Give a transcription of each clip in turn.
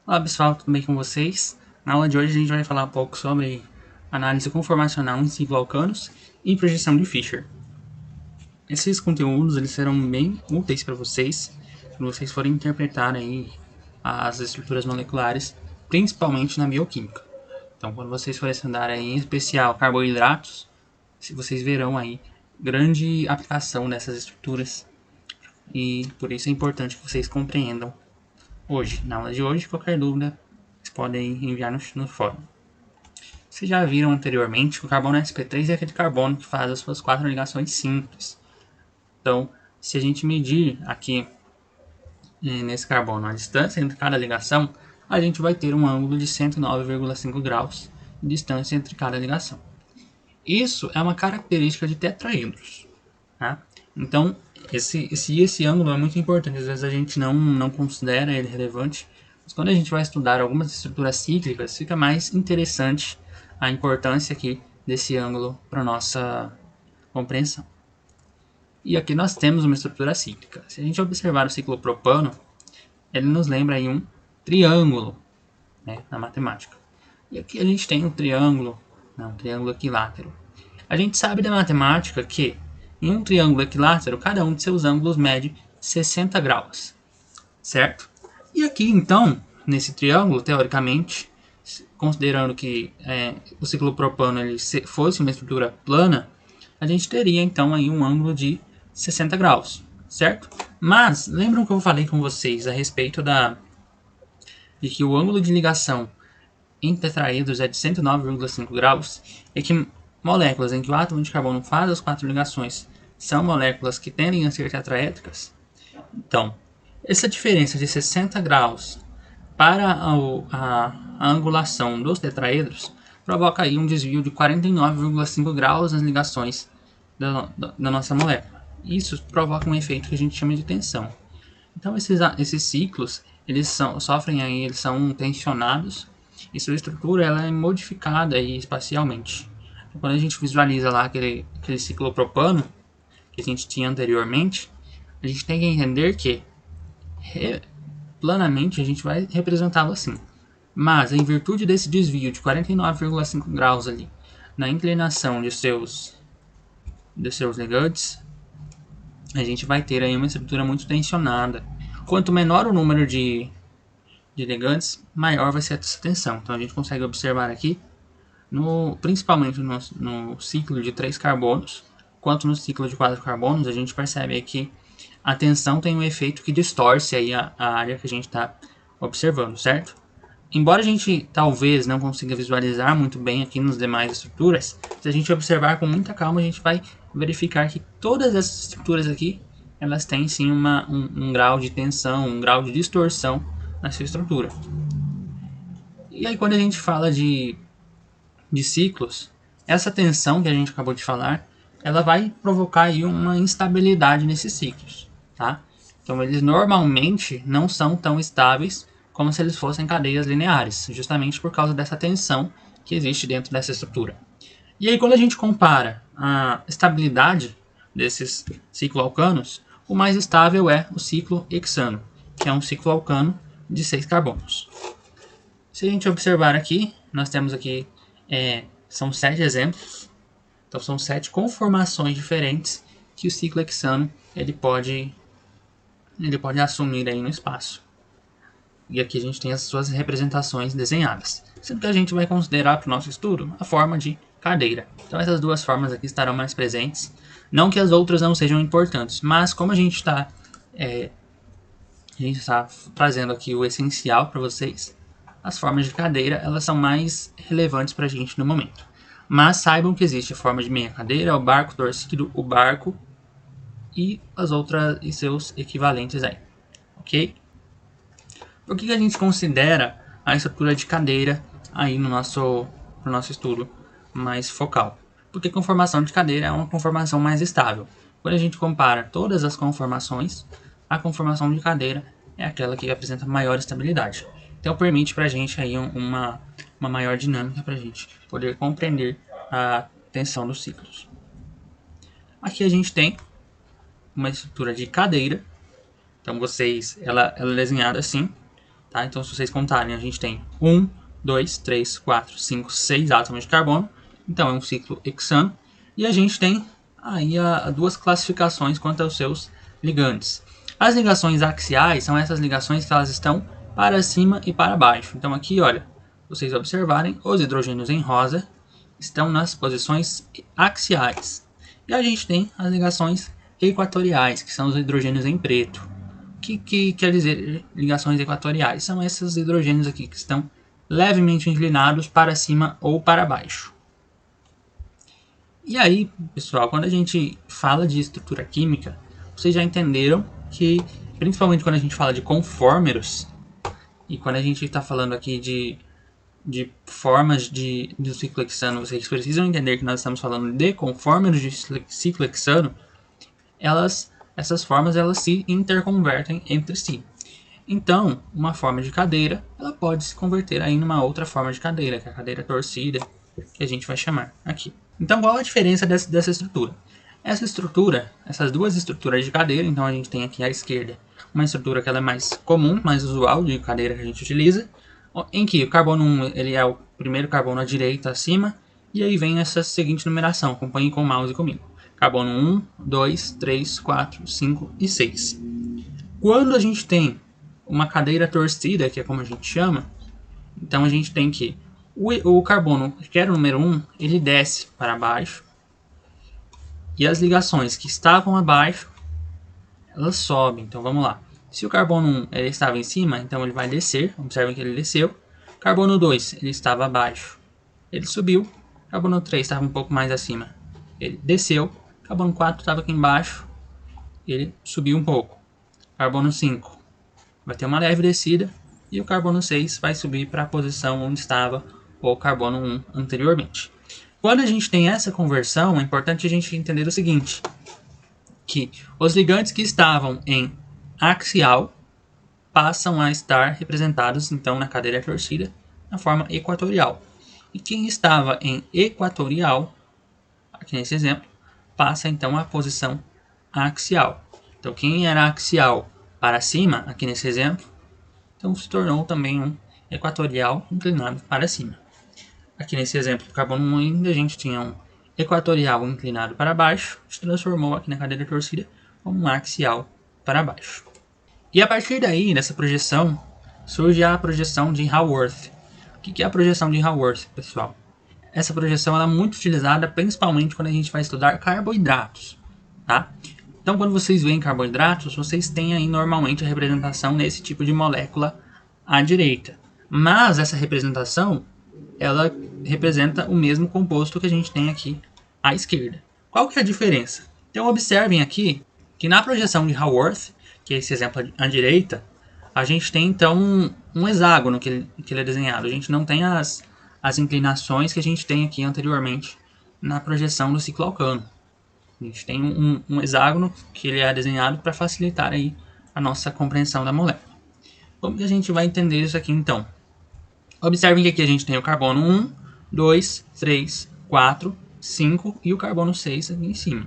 Olá pessoal, tudo bem com vocês? Na aula de hoje a gente vai falar um pouco sobre análise conformacional em ciclo alcanos e projeção de Fischer. Esses conteúdos eles serão bem úteis para vocês, quando vocês forem interpretar aí as estruturas moleculares, principalmente na bioquímica. Então, quando vocês forem estudar aí, em especial carboidratos, vocês verão aí grande aplicação dessas estruturas e por isso é importante que vocês compreendam hoje, na aula de hoje. Qualquer dúvida, vocês podem enviar no fórum. Vocês já viram anteriormente que o carbono sp3 é aquele carbono que faz as suas 4 ligações simples. Então, se a gente medir aqui nesse carbono a distância entre cada ligação, a gente vai ter um ângulo de 109,5 graus de distância entre cada ligação. Isso é uma característica de tetraedros. Tá? Então, esse ângulo é muito importante. Às vezes a gente não considera ele relevante, mas quando a gente vai estudar algumas estruturas cíclicas, fica mais interessante a importância aqui desse ângulo para nossa compreensão. E aqui nós temos uma estrutura cíclica. Se a gente observar o ciclo propano, ele nos lembra aí um triângulo, né, na matemática. E aqui a gente tem um triângulo equilátero. A gente sabe da matemática que em um triângulo equilátero, cada um de seus ângulos mede 60 graus, certo? E aqui, então, nesse triângulo, teoricamente, considerando que o ciclo propano ele fosse uma estrutura plana, a gente teria, então, aí um ângulo de 60 graus, certo? Mas, lembram que eu falei com vocês a respeito de que o ângulo de ligação em tetraedros é de 109,5 graus, e que moléculas em que o átomo de carbono faz as 4 ligações são moléculas que tendem a ser tetraédricas? Então, essa diferença de 60 graus para a angulação dos tetraedros provoca aí um desvio de 49,5 graus nas ligações da nossa molécula. Isso provoca um efeito que a gente chama de tensão. Então, esses ciclos eles são tensionados e sua estrutura ela é modificada aí espacialmente. Então, quando a gente visualiza lá aquele ciclo propano que a gente tinha anteriormente, a gente tem que entender que planamente a gente vai representá-lo assim. Mas em virtude desse desvio de 49,5 graus ali na inclinação de seus ligantes, a gente vai ter aí uma estrutura muito tensionada. Quanto menor o número de ligantes, maior vai ser essa tensão. Então a gente consegue observar aqui, principalmente no ciclo de 3 carbonos, quanto no ciclo de 4 carbonos, a gente percebe que a tensão tem um efeito que distorce aí a área que a gente está observando, certo? Embora a gente talvez não consiga visualizar muito bem aqui nas demais estruturas, se a gente observar com muita calma, a gente vai verificar que todas essas estruturas aqui, elas têm sim um grau de tensão, um grau de distorção na sua estrutura. E aí quando a gente fala de ciclos, essa tensão que a gente acabou de falar, ela vai provocar aí uma instabilidade nesses ciclos, tá? Então eles normalmente não são tão estáveis como se eles fossem cadeias lineares, justamente por causa dessa tensão que existe dentro dessa estrutura. E aí quando a gente compara a estabilidade desses cicloalcanos, o mais estável é o ciclo hexano, que é um cicloalcano de 6 carbonos. Se a gente observar aqui, nós temos aqui, são 7 exemplos, então são 7 conformações diferentes que o ciclo hexano ele pode assumir aí no espaço. E aqui a gente tem as suas representações desenhadas, sendo que a gente vai considerar para o nosso estudo a forma de cadeira. Então essas duas formas aqui estarão mais presentes, não que as outras não sejam importantes, mas como a gente está trazendo aqui o essencial para vocês, as formas de cadeira elas são mais relevantes para a gente no momento. Mas saibam que existe a forma de meia cadeira, o barco torcido, o barco e as outras e seus equivalentes aí, ok? Por que a gente considera a estrutura de cadeira aí no nosso estudo mais focal? Porque a conformação de cadeira é uma conformação mais estável. Quando a gente compara todas as conformações, a conformação de cadeira é aquela que apresenta maior estabilidade. Então permite para a gente aí uma maior dinâmica para a gente poder compreender a tensão dos ciclos. Aqui a gente tem uma estrutura de cadeira. Então ela é desenhada assim. Tá? Então, se vocês contarem, a gente tem 1, 2, 3, 4, 5, 6 átomos de carbono. Então, é um ciclo hexano. E a gente tem aí duas classificações quanto aos seus ligandes. As ligações axiais são essas ligações que elas estão para cima e para baixo. Então, aqui, olha, vocês observarem, os hidrogênios em rosa estão nas posições axiais. E a gente tem as ligações equatoriais, que são os hidrogênios em preto. O que quer dizer ligações equatoriais? São esses hidrogênios aqui que estão levemente inclinados para cima ou para baixo. E aí, pessoal, quando a gente fala de estrutura química, vocês já entenderam que, principalmente quando a gente fala de conformers, e quando a gente está falando aqui de formas do ciclo hexano, vocês precisam entender que nós estamos falando de conformers de ciclo hexano, essas formas elas se interconvertem entre si. Então, uma forma de cadeira, ela pode se converter aí numa outra forma de cadeira, que é a cadeira torcida, que a gente vai chamar aqui. Então, qual a diferença dessa estrutura? Essa estrutura, essas duas estruturas de cadeira, então a gente tem aqui à esquerda uma estrutura que ela é mais comum, mais usual de cadeira que a gente utiliza, em que o carbono 1 ele é o primeiro carbono à direita acima, e aí vem essa seguinte numeração, acompanhe com o mouse comigo. Carbono 1, 2, 3, 4, 5 e 6. Quando a gente tem uma cadeira torcida, que é como a gente chama, então a gente tem que o carbono, que era o número 1, ele desce para baixo, e as ligações que estavam abaixo, elas sobem. Então vamos lá. Se o carbono 1 ele estava em cima, então ele vai descer. Observem que ele desceu. Carbono 2 ele estava abaixo, ele subiu. Carbono 3 estava um pouco mais acima, ele desceu. Carbono 4 estava aqui embaixo, ele subiu um pouco. Carbono 5 vai ter uma leve descida. E o carbono 6 vai subir para a posição onde estava o carbono 1 anteriormente. Quando a gente tem essa conversão, é importante a gente entender o seguinte, que os ligandes que estavam em axial passam a estar representados então na cadeira torcida na forma equatorial. E quem estava em equatorial, aqui nesse exemplo, passa então à posição axial. Então quem era axial para cima, aqui nesse exemplo, então se tornou também um equatorial inclinado para cima. Aqui nesse exemplo do carbono 1 ainda a gente tinha um equatorial inclinado para baixo, se transformou aqui na cadeira torcida como um axial para baixo. E a partir daí, dessa projeção, surge a projeção de Haworth. O que é a projeção de Haworth, pessoal? Essa projeção ela é muito utilizada principalmente quando a gente vai estudar carboidratos. Tá? Então, quando vocês veem carboidratos, vocês têm aí normalmente a representação nesse tipo de molécula à direita. Mas essa representação ela representa o mesmo composto que a gente tem aqui à esquerda. Qual que é a diferença? Então observem aqui que na projeção de Haworth, que é esse exemplo à direita, a gente tem então um hexágono que ele é desenhado. A gente não tem as inclinações que a gente tem aqui anteriormente na projeção do ciclo alcano. A gente tem um hexágono que ele é desenhado para facilitar aí a nossa compreensão da molécula. Como que a gente vai entender isso aqui então? Observem que aqui a gente tem o carbono 1, 2, 3, 4, 5 e o carbono 6 aqui em cima.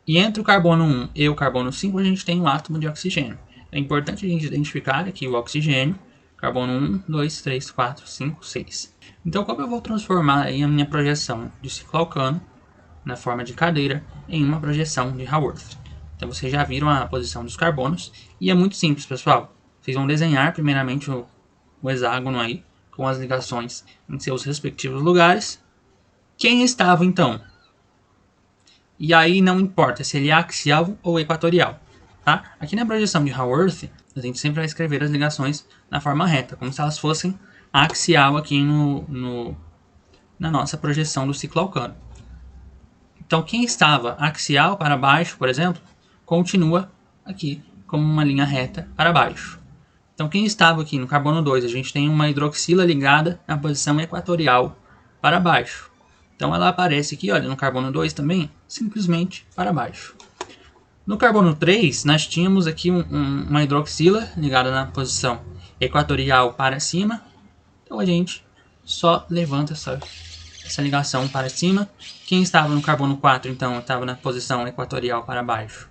E entre o carbono 1 e o carbono 5 a gente tem um átomo de oxigênio. É importante a gente identificar aqui o oxigênio, carbono 1, 2, 3, 4, 5, 6. Então como eu vou transformar aí a minha projeção de ciclo alcano na forma de cadeira em uma projeção de Haworth? Então vocês já viram a posição dos carbonos e é muito simples, pessoal. Vocês vão desenhar primeiramente o hexágono aí, com as ligações em seus respectivos lugares. Quem estava então? E aí não importa se ele é axial ou equatorial. Tá? Aqui na projeção de Haworth, a gente sempre vai escrever as ligações na forma reta, como se elas fossem axial aqui na nossa projeção do ciclo alcano. Então quem estava axial para baixo, por exemplo, continua aqui como uma linha reta para baixo. Então quem estava aqui no carbono 2, a gente tem uma hidroxila ligada na posição equatorial para baixo. Então ela aparece aqui, olha, no carbono 2 também, simplesmente para baixo. No carbono 3, nós tínhamos aqui uma hidroxila ligada na posição equatorial para cima. Então a gente só levanta essa ligação para cima. Quem estava no carbono 4, então, estava na posição equatorial para baixo.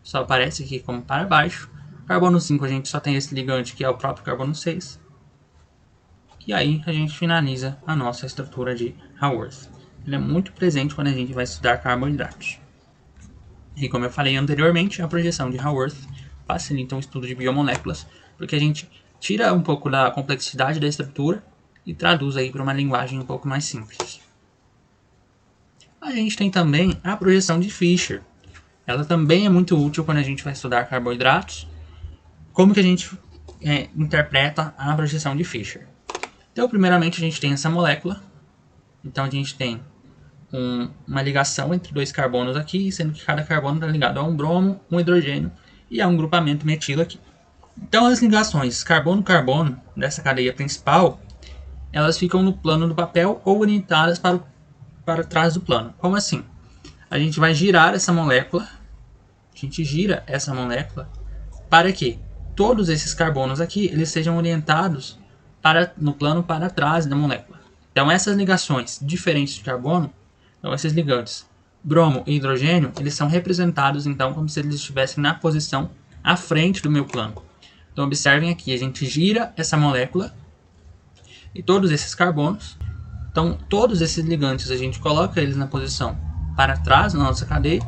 Só aparece aqui como para baixo. Carbono 5 a gente só tem esse ligante que é o próprio carbono 6. E aí a gente finaliza a nossa estrutura de Haworth. Ele é muito presente quando a gente vai estudar carboidratos. E como eu falei anteriormente, a projeção de Haworth facilita o estudo de biomoléculas, porque a gente tira um pouco da complexidade da estrutura e traduz aí para uma linguagem um pouco mais simples. A gente tem também a projeção de Fischer. Ela também é muito útil quando a gente vai estudar carboidratos. Como que a gente interpreta a projeção de Fischer? Então, primeiramente, a gente tem essa molécula. Então, a gente tem uma ligação entre dois carbonos aqui, sendo que cada carbono está ligado a um bromo, um hidrogênio e a um grupamento metilo aqui. Então, as ligações carbono-carbono dessa cadeia principal, elas ficam no plano do papel ou orientadas para trás do plano. Como assim? A gente vai girar essa molécula, a gente gira essa molécula para que todos esses carbonos aqui eles sejam orientados no plano para trás da molécula. Então, essas ligações diferentes de carbono, então esses ligantes bromo e hidrogênio, eles são representados então como se eles estivessem na posição à frente do meu plano. Então, observem aqui, a gente gira essa molécula e todos esses carbonos, então todos esses ligantes a gente coloca eles na posição para trás na nossa cadeia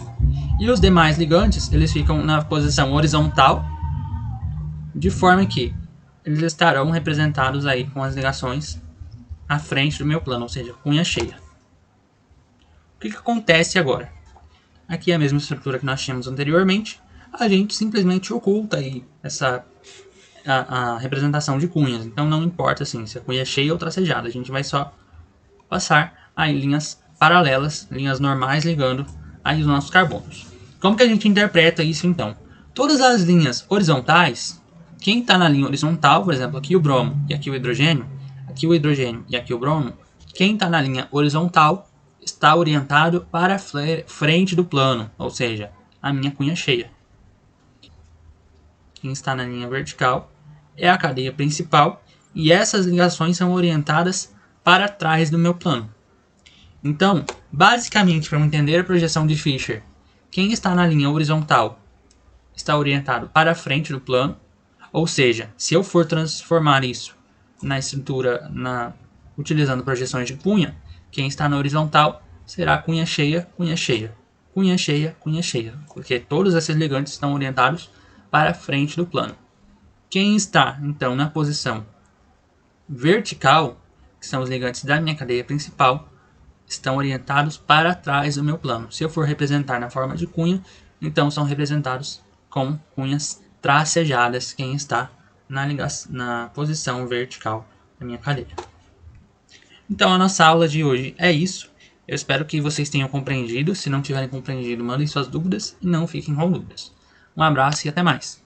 e os demais ligantes eles ficam na posição horizontal, de forma que eles estarão representados aí com as ligações à frente do meu plano, ou seja, cunha cheia. O que acontece agora? Aqui é a mesma estrutura que nós tínhamos anteriormente, a gente simplesmente oculta aí a representação de cunhas. Então não importa assim, se a cunha é cheia ou tracejada, a gente vai só passar aí linhas paralelas, linhas normais ligando aí os nossos carbonos. Como que a gente interpreta isso então? Todas as linhas horizontais, quem está na linha horizontal, por exemplo, aqui o bromo e aqui o hidrogênio e aqui o bromo, quem está na linha horizontal está orientado para a frente do plano, ou seja, a minha cunha cheia. Quem está na linha vertical é a cadeia principal e essas ligações são orientadas para trás do meu plano. Então, basicamente, para entender a projeção de Fischer, quem está na linha horizontal está orientado para a frente do plano, ou seja, se eu for transformar isso na estrutura utilizando projeções de cunha, quem está na horizontal será cunha cheia, cunha cheia, cunha cheia, cunha cheia, porque todos esses ligantes estão orientados para a frente do plano. Quem está, então, na posição vertical, que são os ligantes da minha cadeia principal, estão orientados para trás do meu plano. Se eu for representar na forma de cunha, então são representados com cunhas tracejadas, quem está na posição vertical da minha cadeia. Então a nossa aula de hoje é isso. Eu espero que vocês tenham compreendido. Se não tiverem compreendido, mandem suas dúvidas e não fiquem com dúvidas. Um abraço e até mais.